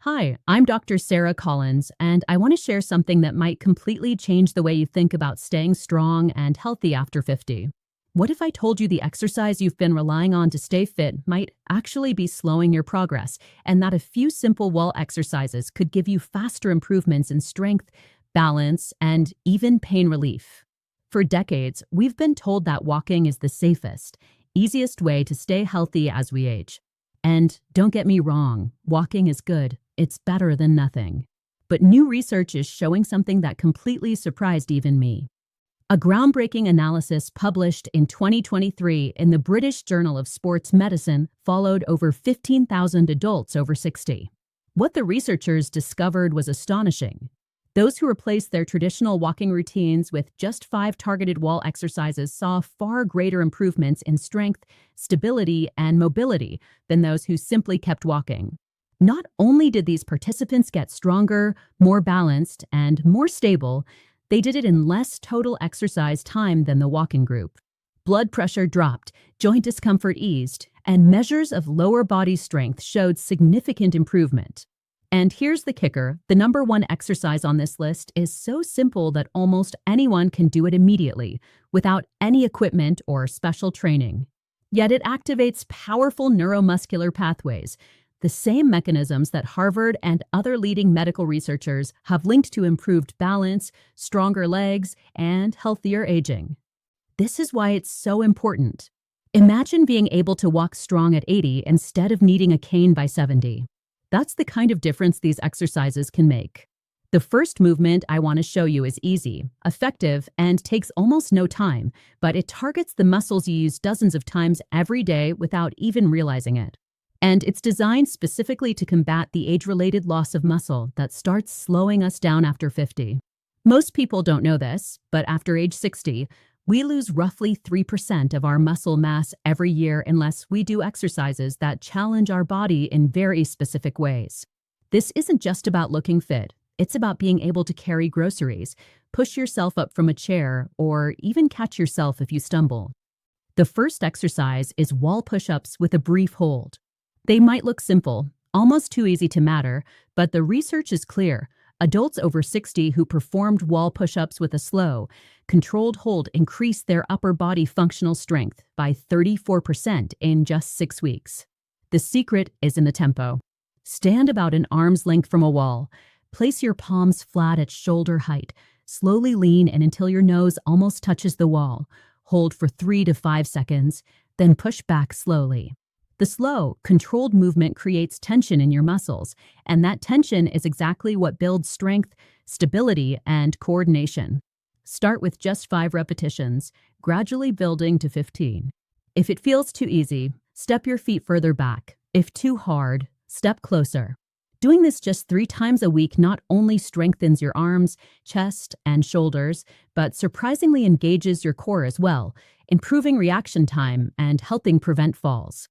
Hi, I'm Dr. Sara Collins, and I want to share something that might completely change the way you think about staying strong and healthy after 50. What if I told you the exercise you've been relying on to stay fit might actually be slowing your progress, and that a few simple wall exercises could give you faster improvements in strength, balance, and even pain relief? For decades, we've been told that walking is the safest, easiest way to stay healthy as we age. And don't get me wrong, walking is good. It's better than nothing. But new research is showing something that completely surprised even me. A groundbreaking analysis published in 2023 in the British Journal of Sports Medicine followed over 15,000 adults over 60. What the researchers discovered was astonishing. Those who replaced their traditional walking routines with just 5 targeted wall exercises saw far greater improvements in strength, stability, and mobility than those who simply kept walking. Not only did these participants get stronger, more balanced, and more stable, they did it in less total exercise time than the walking group. Blood pressure dropped, joint discomfort eased, and measures of lower body strength showed significant improvement. And here's the kicker, the number one exercise on this list is so simple that almost anyone can do it immediately, without any equipment or special training. Yet it activates powerful neuromuscular pathways, the same mechanisms that Harvard and other leading medical researchers have linked to improved balance, stronger legs, and healthier aging. This is why it's so important. Imagine being able to walk strong at 80 instead of needing a cane by 70. That's the kind of difference these exercises can make. The first movement I want to show you is easy, effective, and takes almost no time, but it targets the muscles you use dozens of times every day without even realizing it. And it's designed specifically to combat the age-related loss of muscle that starts slowing us down after 50. Most people don't know this, but after age 60, we lose roughly 3% of our muscle mass every year unless we do exercises that challenge our body in very specific ways. This isn't just about looking fit. It's about being able to carry groceries, push yourself up from a chair, or even catch yourself if you stumble. The first exercise is wall push-ups with a brief hold. They might look simple, almost too easy to matter, but the research is clear. Adults over 60 who performed wall push-ups with a slow, controlled hold increased their upper body functional strength by 34% in just 6 weeks. The secret is in the tempo. Stand about an arm's length from a wall. Place your palms flat at shoulder height. Slowly lean in until your nose almost touches the wall. Hold for 3 to 5 seconds, then push back slowly. The slow, controlled movement creates tension in your muscles, and that tension is exactly what builds strength, stability, and coordination. Start with just 5 repetitions, gradually building to 15. If it feels too easy, step your feet further back. If too hard, step closer. Doing this just 3 times a week not only strengthens your arms, chest, and shoulders, but surprisingly engages your core as well, improving reaction time and helping prevent falls.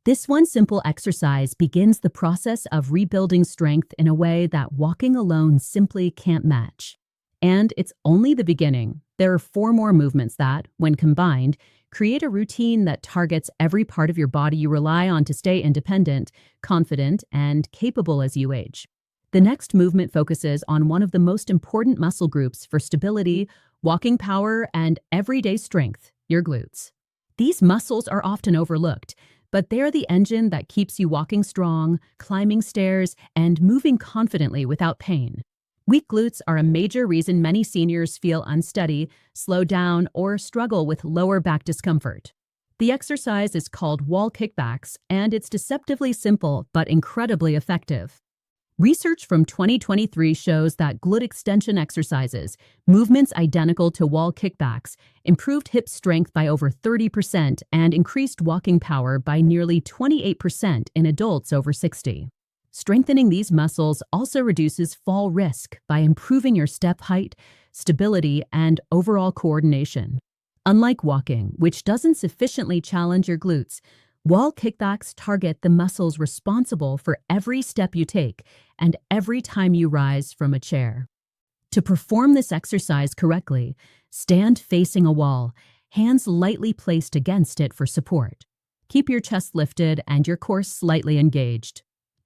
This one simple exercise begins the process of rebuilding strength in a way that walking alone simply can't match. And it's only the beginning. There are 4 more movements that, when combined, create a routine that targets every part of your body you rely on to stay independent, confident, and capable as you age. The next movement focuses on one of the most important muscle groups for stability, walking power, and everyday strength, your glutes. These muscles are often overlooked, but they're the engine that keeps you walking strong, climbing stairs, and moving confidently without pain. Weak glutes are a major reason many seniors feel unsteady, slow down, or struggle with lower back discomfort. The exercise is called wall kickbacks, and it's deceptively simple but incredibly effective. Research from 2023 shows that glute extension exercises, movements identical to wall kickbacks, improved hip strength by over 30% and increased walking power by nearly 28% in adults over 60. Strengthening these muscles also reduces fall risk by improving your step height, stability, and overall coordination. Unlike walking, which doesn't sufficiently challenge your glutes, wall kickbacks target the muscles responsible for every step you take and every time you rise from a chair. To perform this exercise correctly, stand facing a wall, hands lightly placed against it for support. Keep your chest lifted and your core slightly engaged.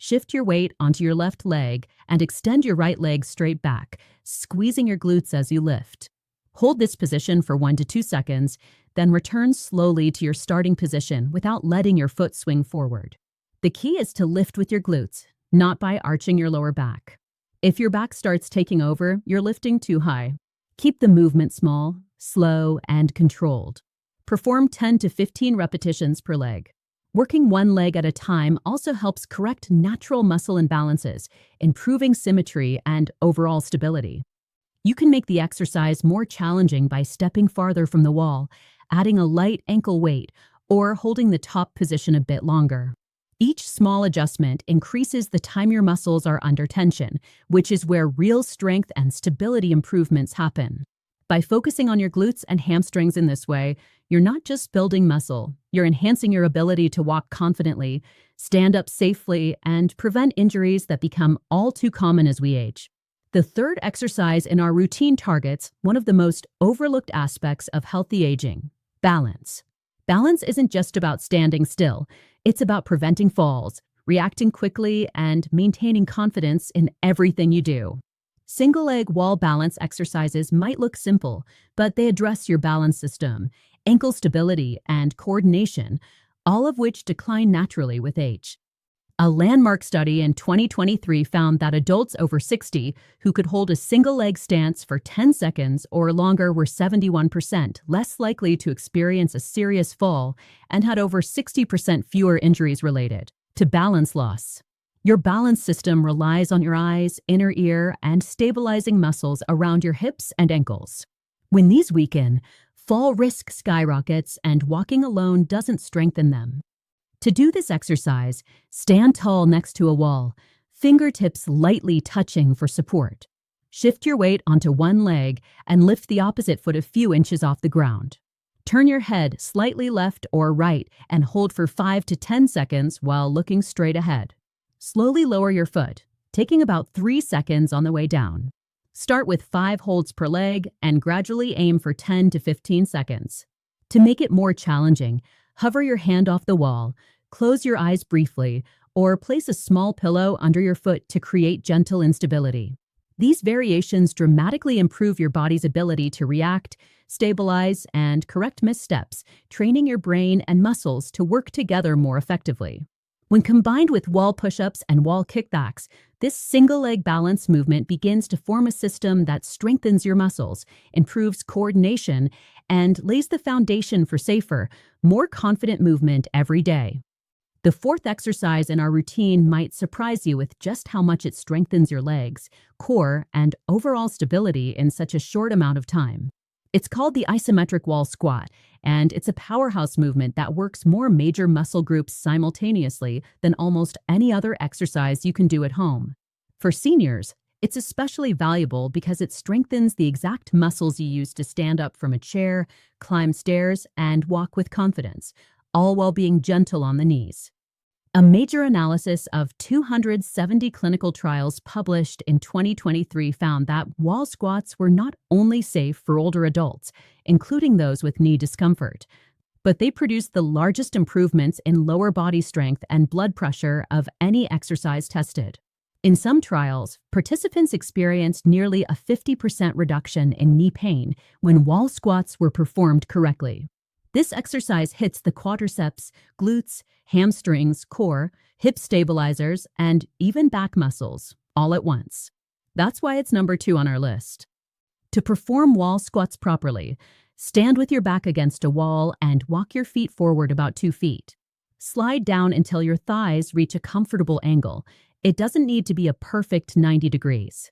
Shift your weight onto your left leg and extend your right leg straight back, squeezing your glutes as you lift. Hold this position for 1 to 2 seconds, then return slowly to your starting position without letting your foot swing forward. The key is to lift with your glutes, not by arching your lower back. If your back starts taking over, you're lifting too high. Keep the movement small, slow, and controlled. Perform 10 to 15 repetitions per leg. Working one leg at a time also helps correct natural muscle imbalances, improving symmetry and overall stability. You can make the exercise more challenging by stepping farther from the wall, adding a light ankle weight, or holding the top position a bit longer. Each small adjustment increases the time your muscles are under tension, which is where real strength and stability improvements happen. By focusing on your glutes and hamstrings in this way, you're not just building muscle, you're enhancing your ability to walk confidently, stand up safely, and prevent injuries that become all too common as we age. The third exercise in our routine targets one of the most overlooked aspects of healthy aging: balance. Balance isn't just about standing still, it's about preventing falls, reacting quickly, and maintaining confidence in everything you do. Single-leg wall balance exercises might look simple, but they address your balance system, ankle stability, and coordination, all of which decline naturally with age. A landmark study in 2023 found that adults over 60 who could hold a single-leg stance for 10 seconds or longer were 71% less likely to experience a serious fall and had over 60% fewer injuries related to balance loss. Your balance system relies on your eyes, inner ear, and stabilizing muscles around your hips and ankles. When these weaken, fall risk skyrockets and walking alone doesn't strengthen them. To do this exercise, stand tall next to a wall, fingertips lightly touching for support. Shift your weight onto one leg and lift the opposite foot a few inches off the ground. Turn your head slightly left or right and hold for 5 to 10 seconds while looking straight ahead. Slowly lower your foot, taking about 3 seconds on the way down. Start with 5 holds per leg and gradually aim for 10 to 15 seconds. To make it more challenging, hover your hand off the wall, close your eyes briefly, or place a small pillow under your foot to create gentle instability. These variations dramatically improve your body's ability to react, stabilize, and correct missteps, training your brain and muscles to work together more effectively. When combined with wall push-ups and wall kickbacks, this single-leg balance movement begins to form a system that strengthens your muscles, improves coordination, and lays the foundation for safer, more confident movement every day. The fourth exercise in our routine might surprise you with just how much it strengthens your legs, core, and overall stability in such a short amount of time. It's called the isometric wall squat, and it's a powerhouse movement that works more major muscle groups simultaneously than almost any other exercise you can do at home. For seniors, it's especially valuable because it strengthens the exact muscles you use to stand up from a chair, climb stairs, and walk with confidence, all while being gentle on the knees. A major analysis of 270 clinical trials published in 2023 found that wall squats were not only safe for older adults, including those with knee discomfort, but they produced the largest improvements in lower body strength and blood pressure of any exercise tested. In some trials, participants experienced nearly a 50% reduction in knee pain when wall squats were performed correctly. This exercise hits the quadriceps, glutes, hamstrings, core, hip stabilizers, and even back muscles, all at once. That's why it's number 2 on our list. To perform wall squats properly, stand with your back against a wall and walk your feet forward about 2 feet. Slide down until your thighs reach a comfortable angle. It doesn't need to be a perfect 90 degrees.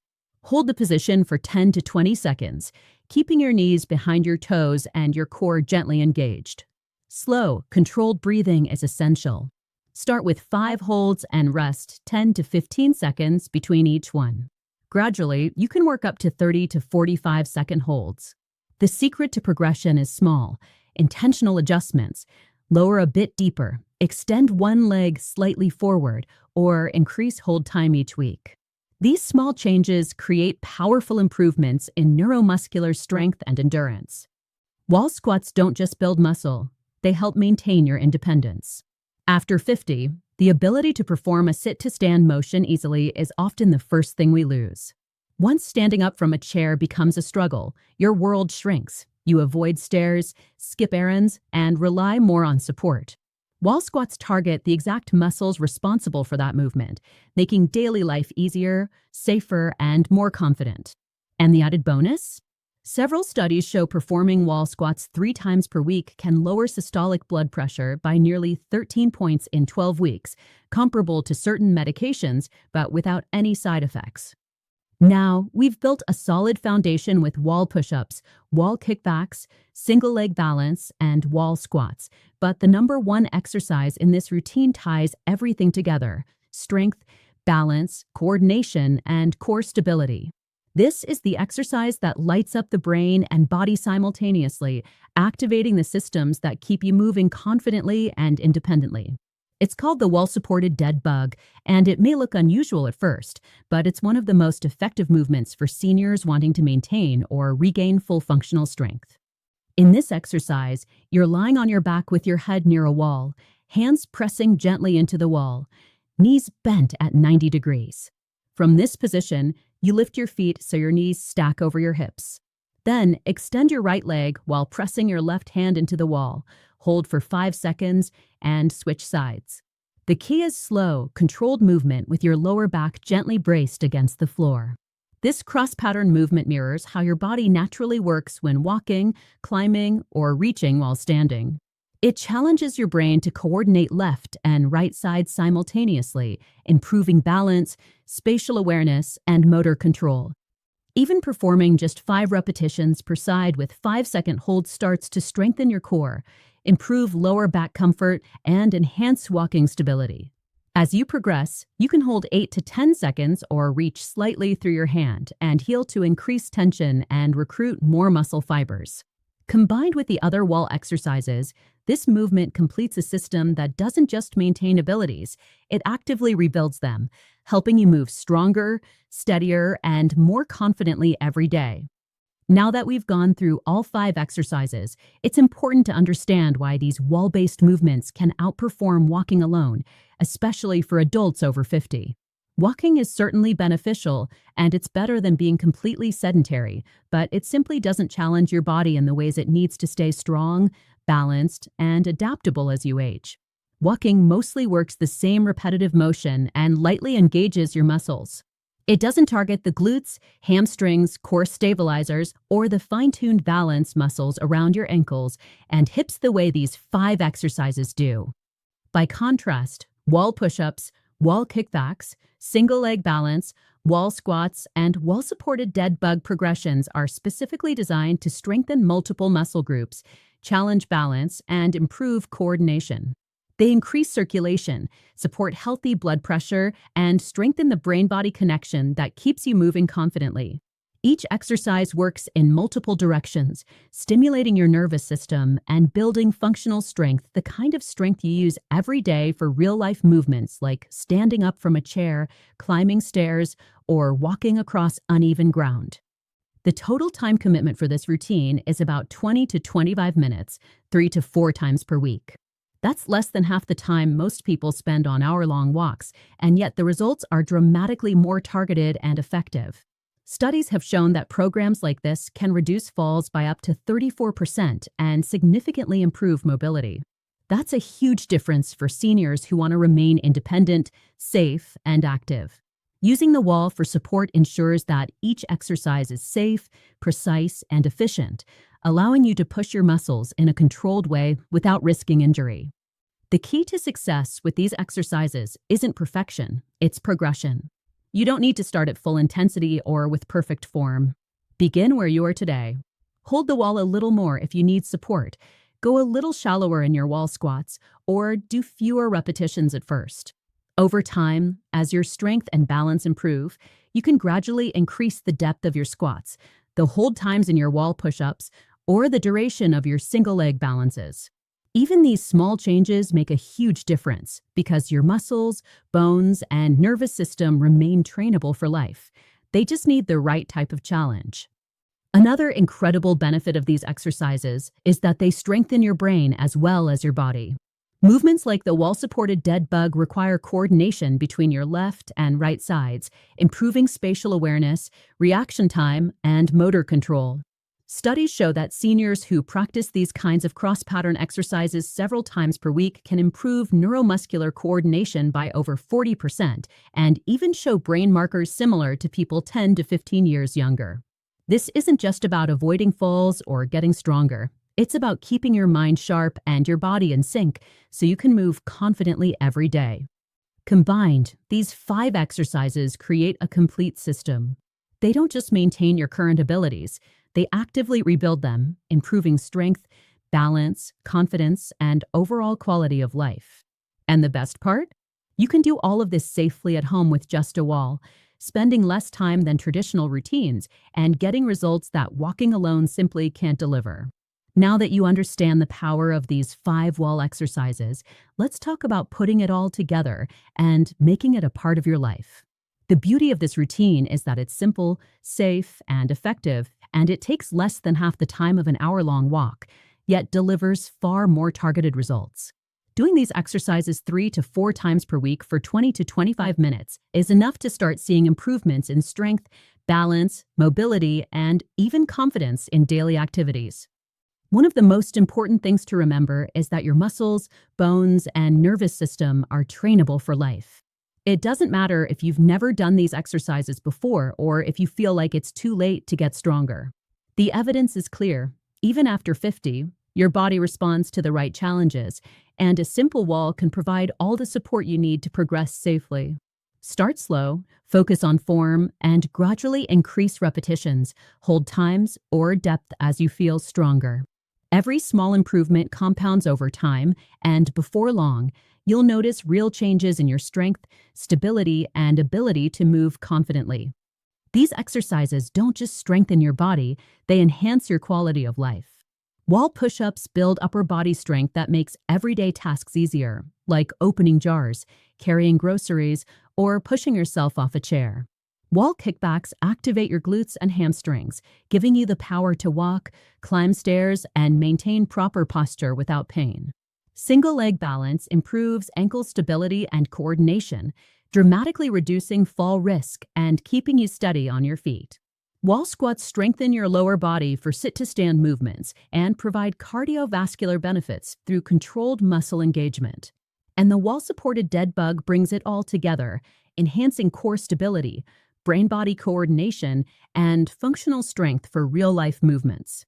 Hold the position for 10 to 20 seconds, keeping your knees behind your toes and your core gently engaged. Slow, controlled breathing is essential. Start with 5 holds and rest 10 to 15 seconds between each one. Gradually, you can work up to 30 to 45-second holds. The secret to progression is small, intentional adjustments. Lower a bit deeper, extend one leg slightly forward, or increase hold time each week. These small changes create powerful improvements in neuromuscular strength and endurance. Wall squats don't just build muscle, they help maintain your independence. After 50, The ability to perform a sit-to-stand motion easily is often the first thing we lose. Once standing up from a chair becomes a struggle, your world shrinks. You avoid stairs, skip errands, and rely more on support. Wall squats target the exact muscles responsible for that movement, making daily life easier, safer, and more confident. And the added bonus? Several studies show performing wall squats 3 times per week can lower systolic blood pressure by nearly 13 points in 12 weeks, comparable to certain medications, but without any side effects. Now, we've built a solid foundation with wall push-ups, wall kickbacks, single leg balance, and wall squats. But the number one exercise in this routine ties everything together: strength, balance, coordination, and core stability. This is the exercise that lights up the brain and body simultaneously, activating the systems that keep you moving confidently and independently. It's called the wall-supported dead bug, and it may look unusual at first, but it's one of the most effective movements for seniors wanting to maintain or regain full functional strength. In this exercise, you're lying on your back with your head near a wall, hands pressing gently into the wall, knees bent at 90 degrees. From this position, you lift your feet so your knees stack over your hips. Then, extend your right leg while pressing your left hand into the wall. Hold for 5 seconds and switch sides. The key is slow, controlled movement with your lower back gently braced against the floor. This cross-pattern movement mirrors how your body naturally works when walking, climbing, or reaching while standing. It challenges your brain to coordinate left and right sides simultaneously, improving balance, spatial awareness, and motor control. Even performing just 5 repetitions per side with 5-second hold starts to strengthen your core, improve lower back comfort, and enhance walking stability. As you progress, you can hold 8 to 10 seconds or reach slightly through your hand and heal to increase tension and recruit more muscle fibers. Combined with the other wall exercises, this movement completes a system that doesn't just maintain abilities, it actively rebuilds them, helping you move stronger, steadier, and more confidently every day. Now that we've gone through all 5 exercises, it's important to understand why these wall-based movements can outperform walking alone, especially for adults over 50. Walking is certainly beneficial, and it's better than being completely sedentary, but it simply doesn't challenge your body in the ways it needs to stay strong, balanced, and adaptable as you age. Walking mostly works the same repetitive motion and lightly engages your muscles. It doesn't target the glutes, hamstrings, core stabilizers, or the fine-tuned balance muscles around your ankles and hips the way these 5 exercises do. By contrast, wall push-ups, wall kickbacks, single leg balance, wall squats, and wall-supported dead bug progressions are specifically designed to strengthen multiple muscle groups, challenge balance, and improve coordination. They increase circulation, support healthy blood pressure, and strengthen the brain-body connection that keeps you moving confidently. Each exercise works in multiple directions, stimulating your nervous system and building functional strength, the kind of strength you use every day for real-life movements like standing up from a chair, climbing stairs, or walking across uneven ground. The total time commitment for this routine is about 20 to 25 minutes, 3 to 4 times per week. That's less than half the time most people spend on hour-long walks, and yet the results are dramatically more targeted and effective. Studies have shown that programs like this can reduce falls by up to 34% and significantly improve mobility. That's a huge difference for seniors who want to remain independent, safe, and active. Using the wall for support ensures that each exercise is safe, precise, and efficient, allowing you to push your muscles in a controlled way without risking injury. The key to success with these exercises isn't perfection, it's progression. You don't need to start at full intensity or with perfect form. Begin where you are today. Hold the wall a little more if you need support. Go a little shallower in your wall squats, or do fewer repetitions at first. Over time, as your strength and balance improve, you can gradually increase the depth of your squats, the hold times in your wall push-ups, or the duration of your single leg balances. Even these small changes make a huge difference because your muscles, bones, and nervous system remain trainable for life. They just need the right type of challenge. Another incredible benefit of these exercises is that they strengthen your brain as well as your body. Movements like the wall-supported dead bug require coordination between your left and right sides, improving spatial awareness, reaction time, and motor control. Studies show that seniors who practice these kinds of cross-pattern exercises several times per week can improve neuromuscular coordination by over 40% and even show brain markers similar to people 10 to 15 years younger. This isn't just about avoiding falls or getting stronger. It's about keeping your mind sharp and your body in sync so you can move confidently every day. Combined, these 5 exercises create a complete system. They don't just maintain your current abilities, they actively rebuild them, improving strength, balance, confidence, and overall quality of life. And the best part? You can do all of this safely at home with just a wall, spending less time than traditional routines and getting results that walking alone simply can't deliver. Now that you understand the power of these 5 wall exercises, let's talk about putting it all together and making it a part of your life. The beauty of this routine is that it's simple, safe, and effective, and it takes less than half the time of an hour-long walk, yet delivers far more targeted results. Doing these exercises 3 to 4 times per week for 20 to 25 minutes is enough to start seeing improvements in strength, balance, mobility, and even confidence in daily activities. One of the most important things to remember is that your muscles, bones, and nervous system are trainable for life. It doesn't matter if you've never done these exercises before or if you feel like it's too late to get stronger. The evidence is clear. Even after 50, your body responds to the right challenges, and a simple wall can provide all the support you need to progress safely. Start slow, focus on form, and gradually increase repetitions, hold times, or depth as you feel stronger. Every small improvement compounds over time, and before long, you'll notice real changes in your strength, stability, and ability to move confidently. These exercises don't just strengthen your body, they enhance your quality of life. Wall push-ups build upper body strength that makes everyday tasks easier, like opening jars, carrying groceries, or pushing yourself off a chair. Wall kickbacks activate your glutes and hamstrings, giving you the power to walk, climb stairs, and maintain proper posture without pain. Single leg balance improves ankle stability and coordination, dramatically reducing fall risk and keeping you steady on your feet. Wall squats strengthen your lower body for sit-to-stand movements and provide cardiovascular benefits through controlled muscle engagement. And the wall-supported dead bug brings it all together, enhancing core stability, brain-body coordination, and functional strength for real-life movements.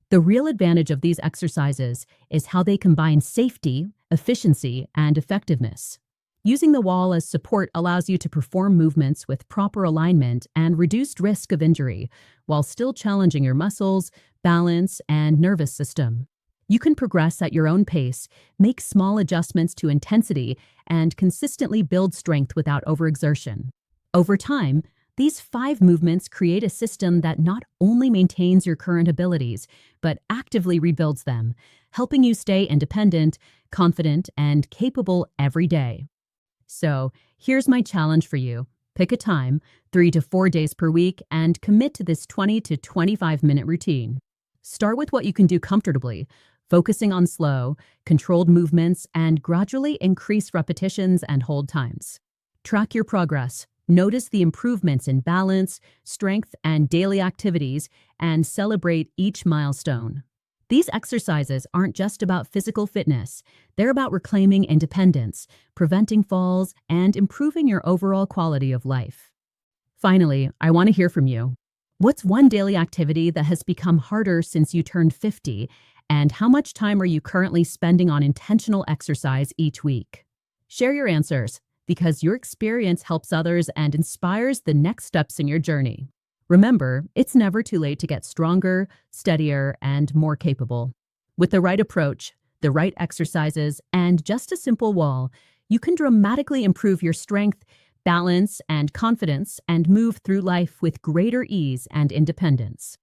The real advantage of these exercises is how they combine safety, efficiency, and effectiveness. Using the wall as support allows you to perform movements with proper alignment and reduced risk of injury, while still challenging your muscles, balance, and nervous system. You can progress at your own pace, make small adjustments to intensity, and consistently build strength without overexertion. Over time, these 5 movements create a system that not only maintains your current abilities, but actively rebuilds them, helping you stay independent, confident, and capable every day. So, here's my challenge for you. Pick a time, 3 to 4 days per week, and commit to this 20 to 25-minute routine. Start with what you can do comfortably, focusing on slow, controlled movements, and gradually increase repetitions and hold times. Track your progress. Notice the improvements in balance, strength, and daily activities, and celebrate each milestone. These exercises aren't just about physical fitness. They're about reclaiming independence, preventing falls, and improving your overall quality of life. Finally, I want to hear from you. What's one daily activity that has become harder since you turned 50, and how much time are you currently spending on intentional exercise each week? Share your answers, because your experience helps others and inspires the next steps in your journey. Remember, it's never too late to get stronger, steadier, and more capable. With the right approach, the right exercises, and just a simple wall, you can dramatically improve your strength, balance, and confidence and move through life with greater ease and independence.